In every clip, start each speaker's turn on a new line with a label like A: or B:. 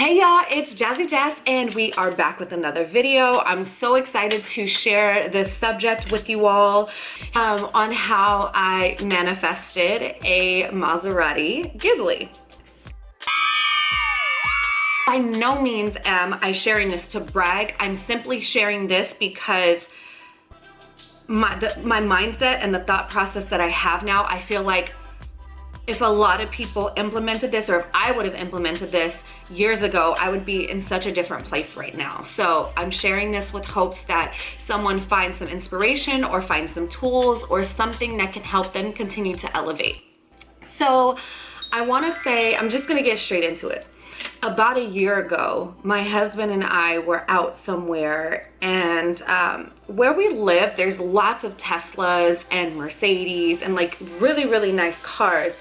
A: Hey y'all, it's Jazzy Jazz and we are back with another video. I'm so excited to share this subject with you all on how I manifested a Maserati Ghibli. By no means am I sharing this to brag. I'm simply sharing this because my mindset and the thought process that I have now, I feel like if a lot of people implemented this, or if I would have implemented this years ago, I would be in such a different place right now. So I'm sharing this with hopes that someone finds some inspiration or finds some tools or something that can help them continue to elevate. So I want to say, I'm just going to get straight into it. About a year ago, my husband and I were out somewhere, and where we live, there's lots of Teslas and Mercedes and like really, really nice cars.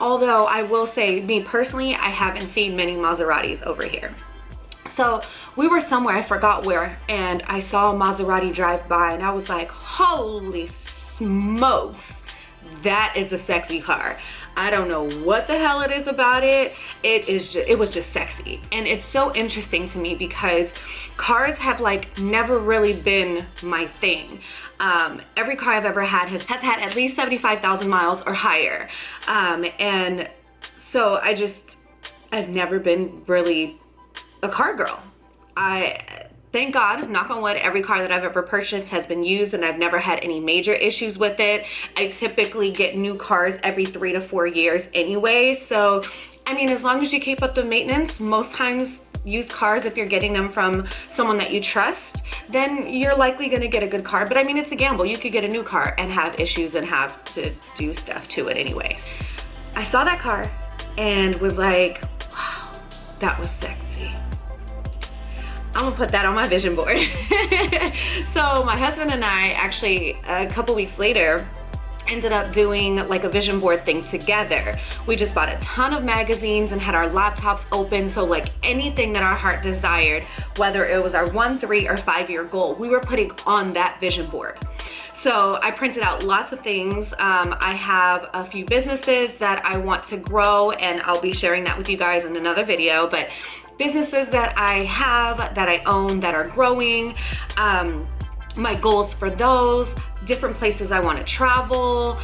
A: Although I will say, me personally, I haven't seen many Maseratis over here. So we were somewhere, I forgot where, and I saw a Maserati drive by and I was like, holy smokes, that is a sexy car. I don't know what the hell it is about it. It was just sexy. And it's so interesting to me because cars have like never really been my thing. Every car I've ever had has had at least 75,000 miles or higher. And so I've never been really a car girl. Thank God, knock on wood, every car that I've ever purchased has been used and I've never had any major issues with it. I typically get new cars every 3 to 4 years anyway. So, I mean, as long as you keep up the maintenance, most times used cars, if you're getting them from someone that you trust, then you're likely gonna get a good car. But I mean, it's a gamble. You could get a new car and have issues and have to do stuff to it anyway. I saw that car and was like, wow, that was sexy. I'm gonna put that on my vision board. So my husband and I actually, a couple weeks later, ended up doing like a vision board thing together. We just bought a ton of magazines and had our laptops open. So like anything that our heart desired, whether it was our 1, 3, or 5-year goal, we were putting on that vision board. So I printed out lots of things. I have a few businesses that I want to grow, and I'll be sharing that with you guys in another video, but businesses that I have, that I own, that are growing, my goals for those, different places I want to travel,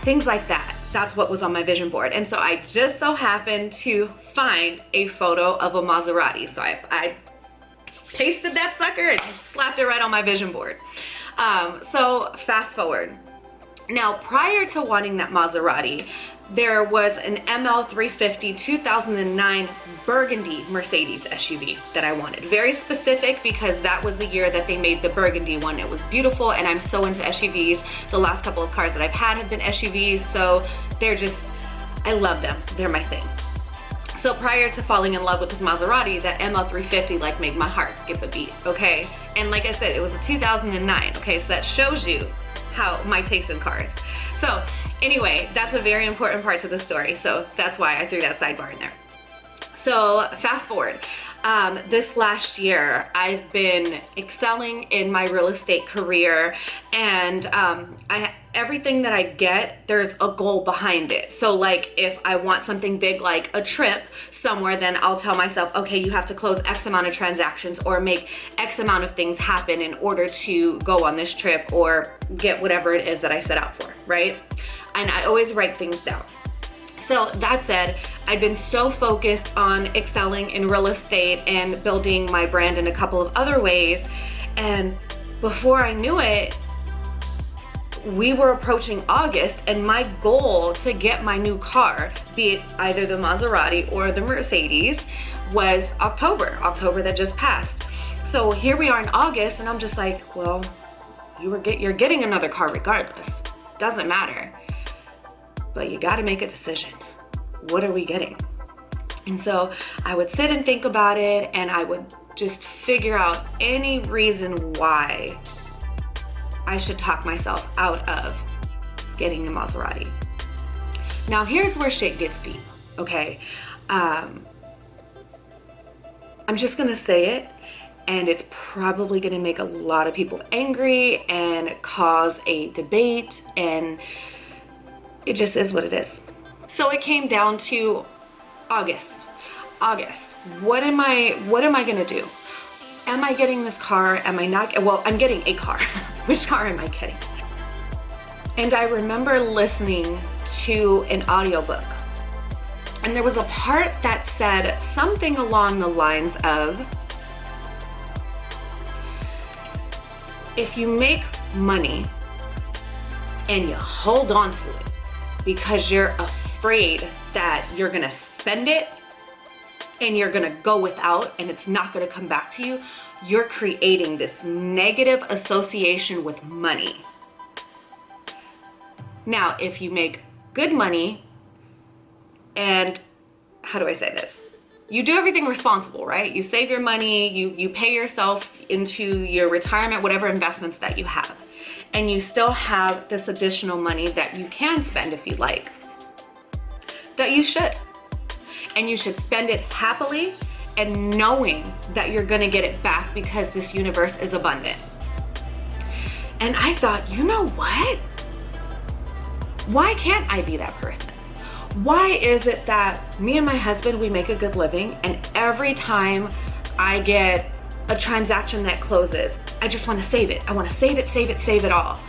A: things like that. That's what was on my vision board. And so I just so happened to find a photo of a Maserati. So I pasted that sucker and slapped it right on my vision board. So fast forward. Now, prior to wanting that Maserati, there was an ML350 2009 Burgundy Mercedes SUV that I wanted. Very specific because that was the year that they made the Burgundy one. It was beautiful, and I'm so into SUVs. The last couple of cars that I've had have been SUVs, so I love them. They're my thing. So prior to falling in love with this Maserati, that ML350 like made my heart skip a beat, okay? And like I said, it was a 2009, okay? So that shows you how my taste in cars. So anyway, that's a very important part to the story. So that's why I threw that sidebar in there. So fast forward, this last year, I've been excelling in my real estate career, and everything that I get, there's a goal behind it. So like if I want something big like a trip somewhere, then I'll tell myself, okay, you have to close X amount of transactions or make X amount of things happen in order to go on this trip or get whatever it is that I set out for, right? And I always write things down. So that said, I've been so focused on excelling in real estate and building my brand in a couple of other ways. And before I knew it, we were approaching August, and my goal to get my new car, be it either the Maserati or the Mercedes, was October that just passed. So here we are in August, and I'm just like, well, you're getting another car regardless. Doesn't matter. But you got to make a decision. What are we getting? And so I would sit and think about it, and I would just figure out any reason why I should talk myself out of getting the Maserati. Now here's where shit gets deep, okay? I'm just gonna say it, and it's probably gonna make a lot of people angry and cause a debate, and it just is what it is. So it came down to August. what am I gonna do? Am I getting this car? Am I not? Well, I'm getting a car. Which car am I getting? And I remember listening to an audiobook, and there was a part that said something along the lines of, if you make money and you hold on to it because you're afraid that you're gonna spend it and you're gonna go without and it's not gonna come back to you, you're creating this negative association with money. Now, if you make good money and, how do I say this? You do everything responsible, right? You save your money, you pay yourself into your retirement, whatever investments that you have. And you still have this additional money that you can spend if you like. That you should. And you should spend it happily and knowing that you're gonna get it back because this universe is abundant. And I thought, you know what? Why can't I be that person? Why is it that me and my husband, we make a good living, and every time I get a transaction that closes, I just want to save it. I want to save it all.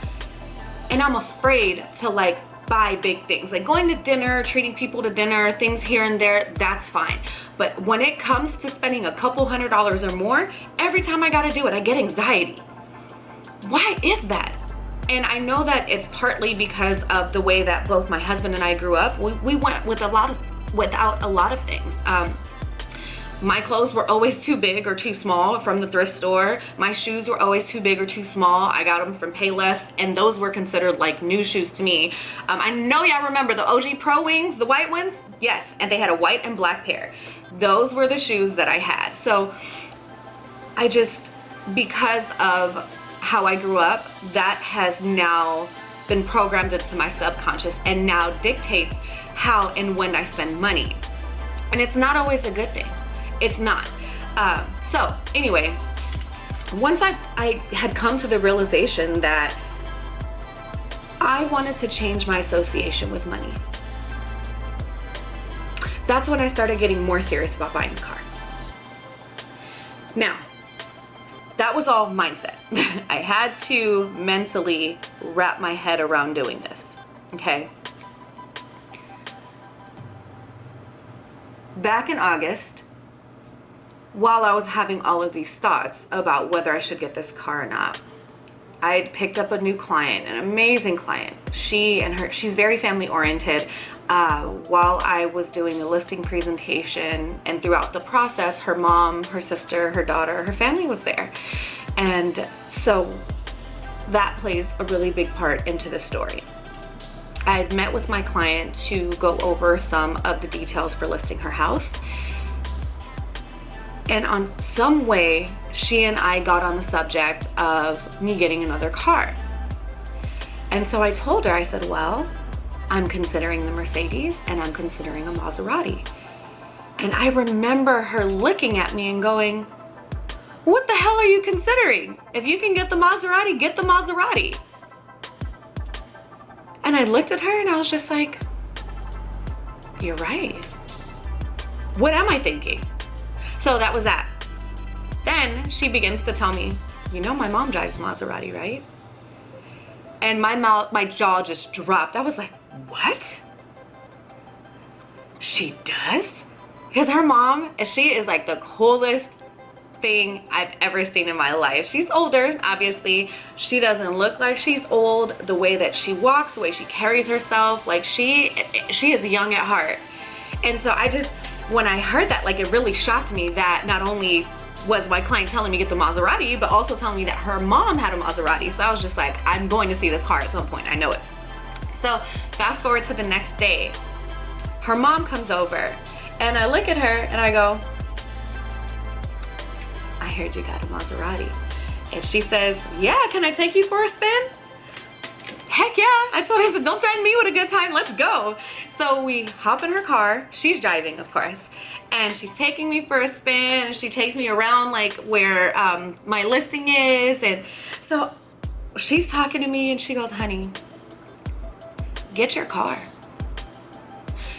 A: And I'm afraid to like buy big things, like going to dinner, treating people to dinner, things here and there, that's fine. But when it comes to spending a couple $100s or more, every time I gotta do it, I get anxiety. Why is that? And I know that it's partly because of the way that both my husband and I grew up. We went with without a lot of things. My clothes were always too big or too small from the thrift store. My shoes were always too big or too small. I got them from Payless, and those were considered like new shoes to me. I know y'all remember the OG Pro Wings, the white ones? Yes, and they had a white and black pair. Those were the shoes that I had. So I just, because of how I grew up, that has now been programmed into my subconscious and now dictates how and when I spend money. And it's not always a good thing. It's not. So anyway, once I had come to the realization that I wanted to change my association with money, that's when I started getting more serious about buying a car. Now, that was all mindset. I had to mentally wrap my head around doing this, okay? Back in August, while I was having all of these thoughts about whether I should get this car or not, I had picked up a new client, an amazing client. She's very family oriented. While I was doing the listing presentation and throughout the process, her mom, her sister, her daughter, her family was there. And so that plays a really big part into the story. I had met with my client to go over some of the details for listing her house. And on some way, she and I got on the subject of me getting another car. And so I told her, I said, well, I'm considering the Mercedes and I'm considering a Maserati. And I remember her looking at me and going, what the hell are you considering? If you can get the Maserati, get the Maserati. And I looked at her and I was just like, you're right. What am I thinking? So that was that. Then she begins to tell me, you know, my mom drives Maserati, right? And my jaw just dropped. I was like, what? She does? Because her mom, she is like the coolest thing I've ever seen in my life. She's older, obviously. She doesn't look like she's old. The way that she walks, the way she carries herself, like she is young at heart. And so when I heard that, like, it really shocked me that not only was my client telling me to get the Maserati, but also telling me that her mom had a Maserati. So I was just like, I'm going to see this car at some point. I know it. So fast forward to the next day, her mom comes over and I look at her and I go, I heard you got a Maserati. And she says, yeah, can I take you for a spin? Heck yeah. I told her, I said, don't threaten me with a good time, let's go. So we hop in her car, she's driving of course, and she's taking me for a spin and she takes me around like where my listing is. And so she's talking to me and she goes, honey, get your car.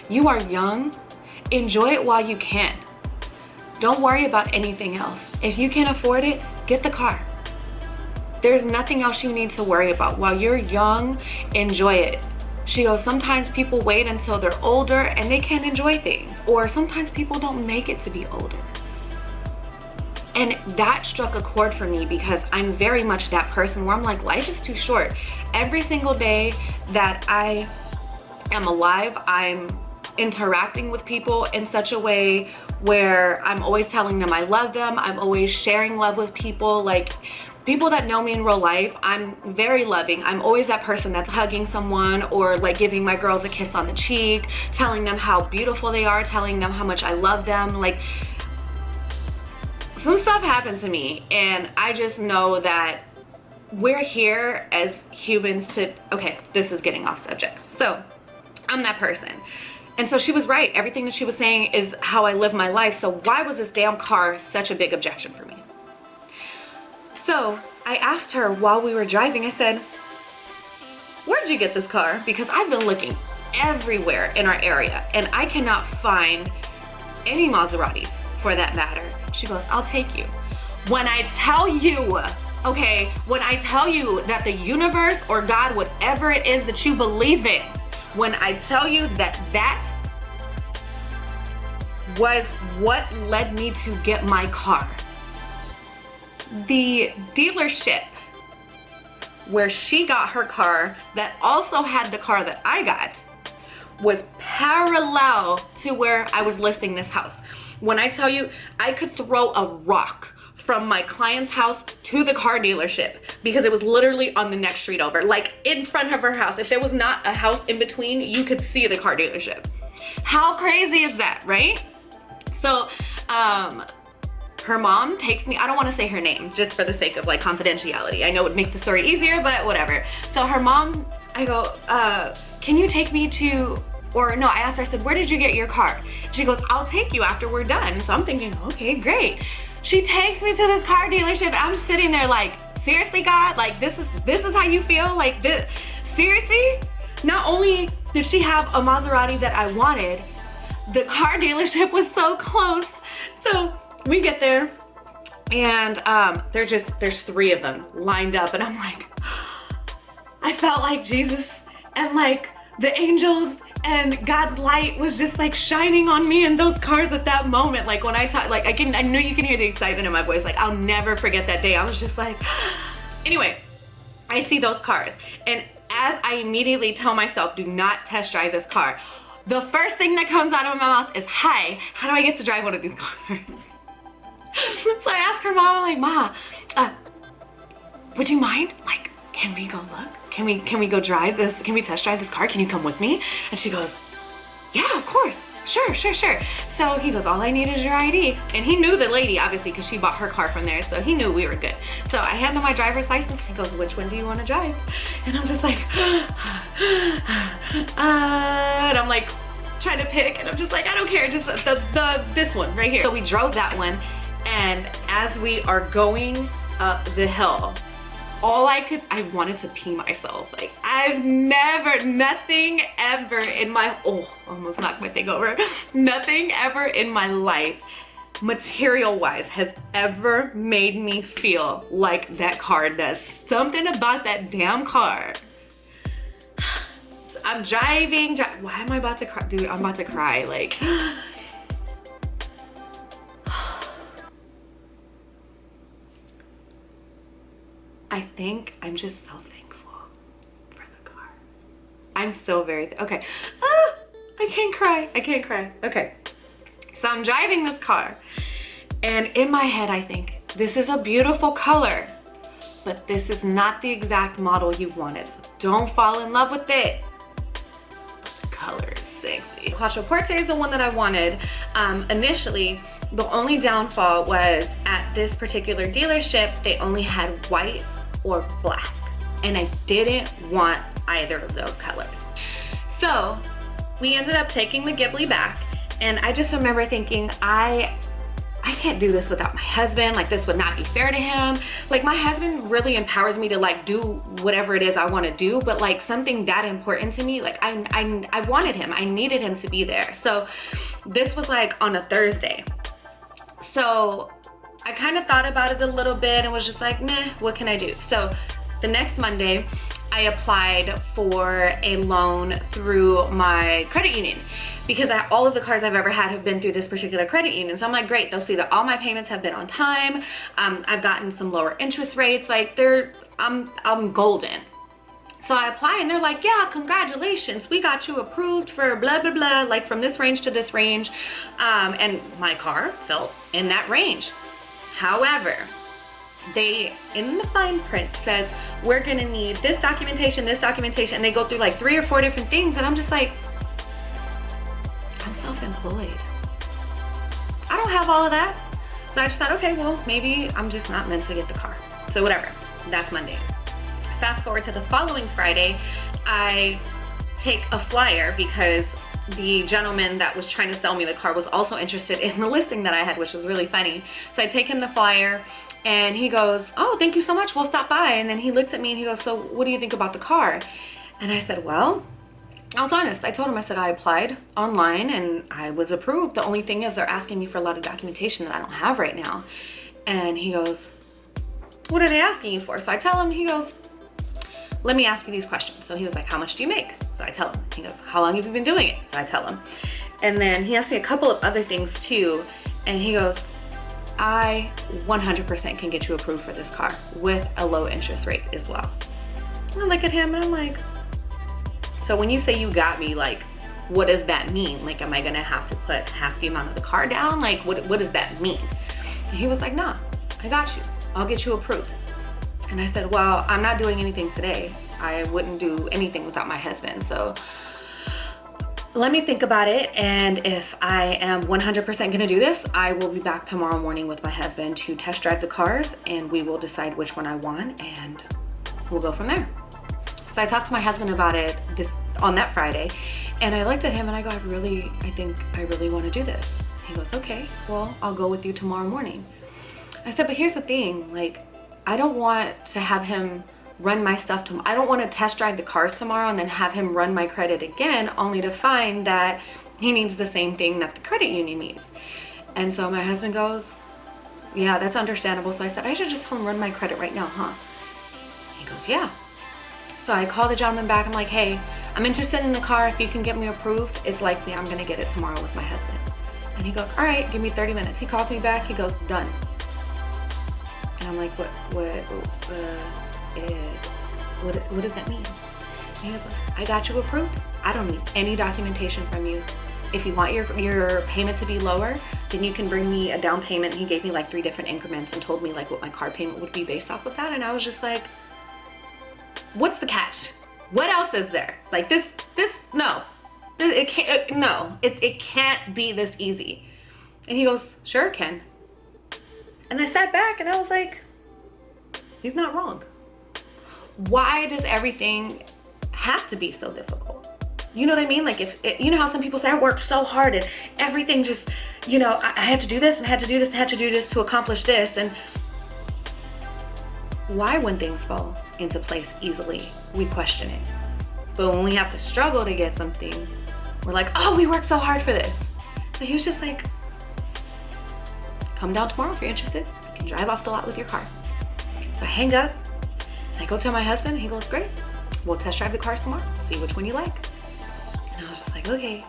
A: You are young, enjoy it while you can. Don't worry about anything else. If you can't afford it, get the car. There's nothing else you need to worry about. While you're young, enjoy it. She goes, sometimes people wait until they're older and they can't enjoy things. Or sometimes people don't make it to be older. And that struck a chord for me because I'm very much that person where I'm like, life is too short. Every single day that I am alive, I'm interacting with people in such a way where I'm always telling them I love them. I'm always sharing love with people. Like, people that know me in real life, I'm very loving. I'm always that person that's hugging someone or like giving my girls a kiss on the cheek, telling them how beautiful they are, telling them how much I love them. Like, some stuff happened to me and I just know that we're here as humans to, okay, this is getting off subject. So I'm that person. And so she was right. Everything that she was saying is how I live my life. So why was this damn car such a big objection for me? So I asked her while we were driving, I said, where'd you get this car? Because I've been looking everywhere in our area and I cannot find any Maseratis for that matter. She goes, I'll take you. When I tell you, okay, when I tell you that the universe or God, whatever it is that you believe in, when I tell you that that was what led me to get my car. The dealership where she got her car that also had the car that I got was parallel to where I was listing this house. When I tell you, I could throw a rock from my client's house to the car dealership because it was literally on the next street over, like in front of her house. If there was not a house in between, you could see the car dealership. How crazy is that, right? So, her mom takes me, I don't want to say her name just for the sake of like confidentiality. I know it would make the story easier, but whatever. So her mom, I go, can you take me to, or no, I asked her, I said, where did you get your car? She goes, I'll take you after we're done. So I'm thinking, okay, great. She takes me to this car dealership. I'm sitting there like, seriously, God, like this is how you feel? Like this, seriously? Not only did she have a Maserati that I wanted, the car dealership was so close. So we get there and there's three of them lined up and I'm like, I felt like Jesus and like the angels and God's light was just like shining on me in those cars at that moment. Like when I talk, like I know you can hear the excitement in my voice. Like I'll never forget that day. I was just like, anyway, I see those cars and as I immediately tell myself, do not test drive this car, the first thing that comes out of my mouth is, hi, how do I get to drive one of these cars? So I asked her mom, I'm like, Ma, would you mind? Like, can we go look? Can we go drive this? Can we test drive this car? Can you come with me? And she goes, yeah, of course. Sure. So he goes, all I need is your ID. And he knew the lady, obviously, because she bought her car from there. So he knew we were good. So I hand him my driver's license. He goes, which one do you want to drive? And I'm just like, and I'm like trying to pick. And I'm just like, I don't care. Just this one right here. So we drove that one. And as we are going up the hill, I wanted to pee myself. Like I've never, nothing ever in my, almost knocked my thing over. Nothing ever in my life, material wise, has ever made me feel like that car does. Something about that damn car. I'm driving, why am I about to cry? Dude, I'm about to cry. Like, I think I'm just so thankful for the car. I'm so very, okay. I can't cry. Okay, so I'm driving this car and in my head I think, this is a beautiful color, but this is not the exact model you wanted. So don't fall in love with it. But the color is sexy. Quattro Porte is the one that I wanted. Initially, the only downfall was at this particular dealership, they only had white or black, and I didn't want either of those colors. So we ended up taking the Ghibli back, and I just remember thinking, I can't do this without my husband. Like this would not be fair to him. Like my husband really empowers me to like do whatever it is I want to do, but like something that important to me, like I wanted him, I needed him to be there. So this was like on a Thursday. So I kind of thought about it a little bit and was just like, meh, what can I do? So the next Monday, I applied for a loan through my credit union because all of the cars I've ever had have been through this particular credit union. So I'm like, great, they'll see that all my payments have been on time. I've gotten some lower interest rates. Like I'm golden. So I apply and they're like, yeah, congratulations. We got you approved for blah, blah, blah, like from this range to this range. And my car fell in that range. However, they, in the fine print, says, we're gonna need this documentation, and they go through like 3 or 4 different things, and I'm just like, I'm self-employed. I don't have all of that. So I just thought, okay, well, maybe I'm just not meant to get the car. So whatever, that's Monday. Fast forward to the following Friday, I take a flyer because the gentleman that was trying to sell me the car was also interested in the listing that I had, which was really funny. So I take him the flyer and he goes, oh, thank you so much, we'll stop by. And then he looks at me and he goes, so what do you think about the car? And I said, well, I was honest. I told him, I said, I applied online and I was approved. The only thing is they're asking me for a lot of documentation that I don't have right now. And he goes, what are they asking you for? So I tell him, he goes, let me ask you these questions. So he was like, how much do you make? So I tell him. He goes, how long have you been doing it? So I tell him. And then he asked me a couple of other things too. And he goes, I 100% can get you approved for this car with a low interest rate as well. And I look at him and I'm like, so when you say you got me, like, what does that mean? Like, am I gonna have to put half the amount of the car down? Like, what does that mean? And he was like, nah, I got you. I'll get you approved. And I said, well, I'm not doing anything today. I wouldn't do anything without my husband. So let me think about it. And if I am 100% gonna do this, I will be back tomorrow morning with my husband to test drive the cars and we will decide which one I want and we'll go from there. So I talked to my husband about it on that Friday and I looked at him and I go, I think I really wanna do this. He goes, okay, well, I'll go with you tomorrow morning. I said, but here's the thing, like, I don't want to have him run my stuff tomorrow. I don't want to test drive the cars tomorrow and then have him run my credit again only to find that he needs the same thing that the credit union needs. And so my husband goes, yeah, that's understandable. So I said, I should just tell him run my credit right now, huh? He goes, yeah. So I called the gentleman back. I'm like, hey, I'm interested in the car. If you can get me approved, it's likely I'm going to get it tomorrow with my husband. And he goes, all right, give me 30 minutes. He calls me back. He goes, done. And I'm like, what does that mean? And he was like, I got you approved. I don't need any documentation from you. If you want your payment to be lower, then you can bring me a down payment. And he gave me like 3 different increments and told me like what my car payment would be based off of that. And I was just like, what's the catch? What else is there? Like no. It can't be this easy. And he goes, sure it can. And I sat back and I was like, he's not wrong. Why does everything have to be so difficult? You know what I mean? Like you know how some people say, I worked so hard and everything just, you know, I had to do this and had to do this and had to do this to accomplish this. And why when things fall into place easily, we question it. But when we have to struggle to get something, we're like, oh, we worked so hard for this. So he was just like, come down tomorrow if you're interested. You can drive off the lot with your car. So I hang up and I go tell my husband and he goes, great. We'll test drive the cars tomorrow, see which one you like. And I was just like, okay,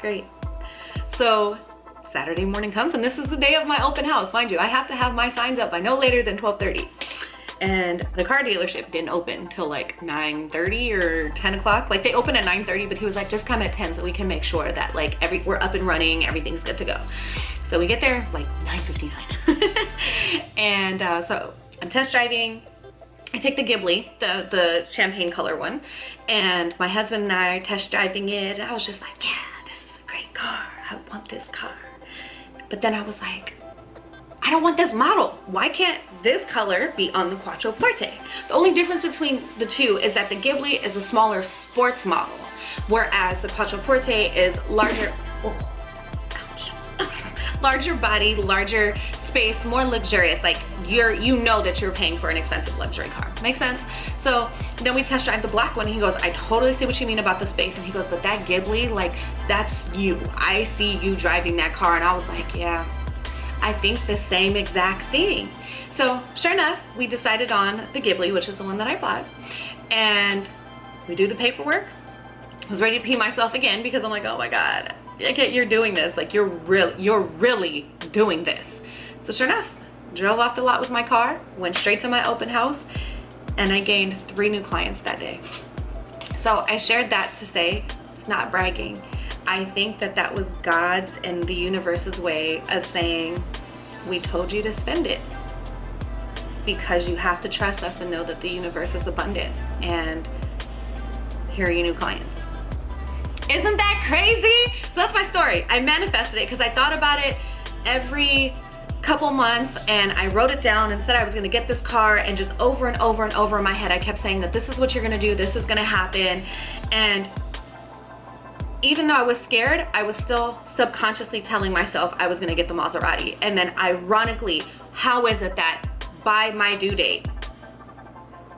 A: great. So Saturday morning comes and this is the day of my open house. Mind you, I have to have my signs up by no later than 12:30. And the car dealership didn't open till like 9:30 or 10 o'clock. Like they open at 9:30, but he was like, just come at 10 so we can make sure that like we're up and running, everything's good to go. So we get there like 9:59. And so I'm test driving. I take the Ghibli, the champagne color one, and my husband and I are test driving it. And I was just like, yeah, this is a great car. I want this car. But then I was like, I don't want this model. Why can't this color be on the Quattroporte? The only difference between the two is that the Ghibli is a smaller sports model, whereas the Quattroporte is larger. Oh, ouch. Larger body, larger space, more luxurious. Like you know that you're paying for an expensive luxury car. Makes sense? So then we test drive the black one and he goes, I totally see what you mean about the space. And he goes, but that Ghibli, like that's you. I see you driving that car. And I was like, yeah, I think the same exact thing. So sure enough, we decided on the Ghibli, which is the one that I bought, and we do the paperwork. I was ready to pee myself again because I'm like, oh my God, you're doing this. Like, you're really doing this. So sure enough, drove off the lot with my car, went straight to my open house, and I gained 3 new clients that day. So I shared that to say, it's not bragging. I think that that was God's and the universe's way of saying, we told you to spend it, because you have to trust us and know that the universe is abundant, and here are your new clients. Isn't that crazy? So that's my story. I manifested it because I thought about it every couple months, and I wrote it down and said I was gonna get this car, and just over and over and over in my head I kept saying that this is what you're gonna do, this is gonna happen. And even though I was scared, I was still subconsciously telling myself I was gonna get the Maserati. And then ironically, how is it that by my due date,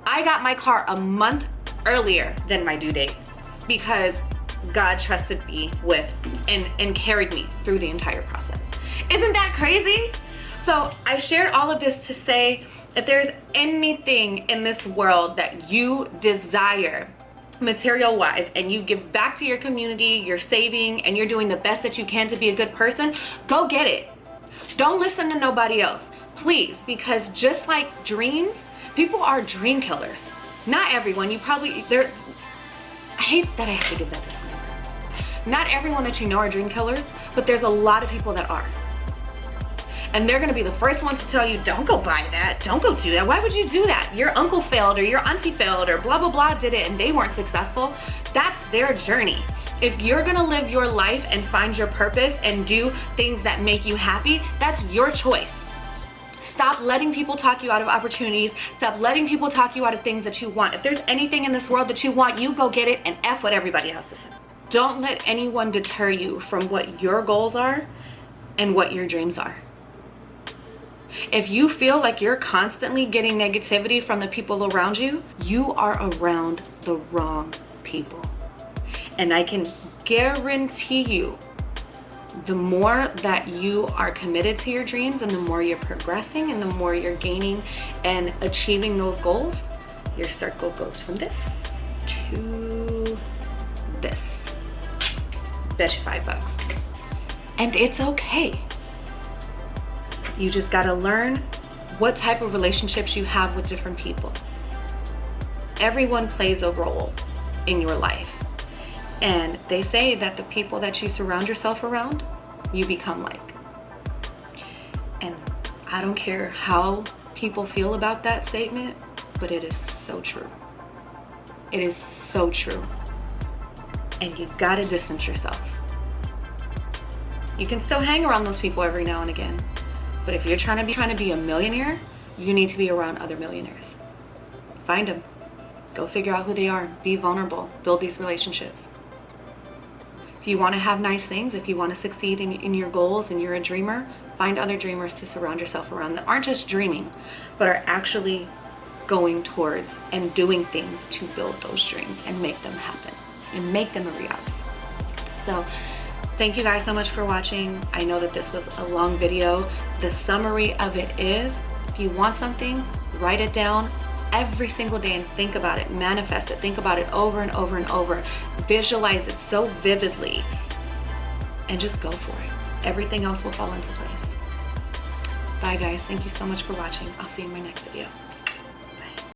A: I got my car a month earlier than my due date, because God trusted me with and carried me through the entire process. Isn't that crazy? So I shared all of this to say, if there's anything in this world that you desire material wise, and you give back to your community, you're saving, and you're doing the best that you can to be a good person, go get it. Don't listen to nobody else, please, because just like dreams, people are dream killers. Not everyone. I hate that I have to give that disclaimer. Not everyone that you know are dream killers, but there's a lot of people that are. And they're gonna be the first ones to tell you, don't go buy that, don't go do that. Why would you do that? Your uncle failed, or your auntie failed, or blah, blah, blah did it and they weren't successful. That's their journey. If you're gonna live your life and find your purpose and do things that make you happy, that's your choice. Stop letting people talk you out of opportunities. Stop letting people talk you out of things that you want. If there's anything in this world that you want, you go get it, and F what everybody else is saying. Don't let anyone deter you from what your goals are and what your dreams are. If you feel like you're constantly getting negativity from the people around you, you are around the wrong people. And I can guarantee you, the more that you are committed to your dreams, and the more you're progressing, and the more you're gaining and achieving those goals, your circle goes from this to this. Bet you $5. And it's okay. You just gotta learn what type of relationships you have with different people. Everyone plays a role in your life. And they say that the people that you surround yourself around, you become like. And I don't care how people feel about that statement, but it is so true. It is so true. And you gotta distance yourself. You can still hang around those people every now and again, but if you're trying to be a millionaire, you need to be around other millionaires. Find them. Go figure out who they are. Be vulnerable. Build these relationships. If you want to have nice things, if you want to succeed in your goals and you're a dreamer, find other dreamers to surround yourself around that aren't just dreaming, but are actually going towards and doing things to build those dreams and make them happen and make them a reality. So thank you guys so much for watching. I know that this was a long video. The summary of it is, if you want something, write it down every single day and think about it, manifest it, think about it over and over and over, visualize it so vividly, and just go for it. Everything else will fall into place. Bye guys, thank you so much for watching. I'll see you in my next video.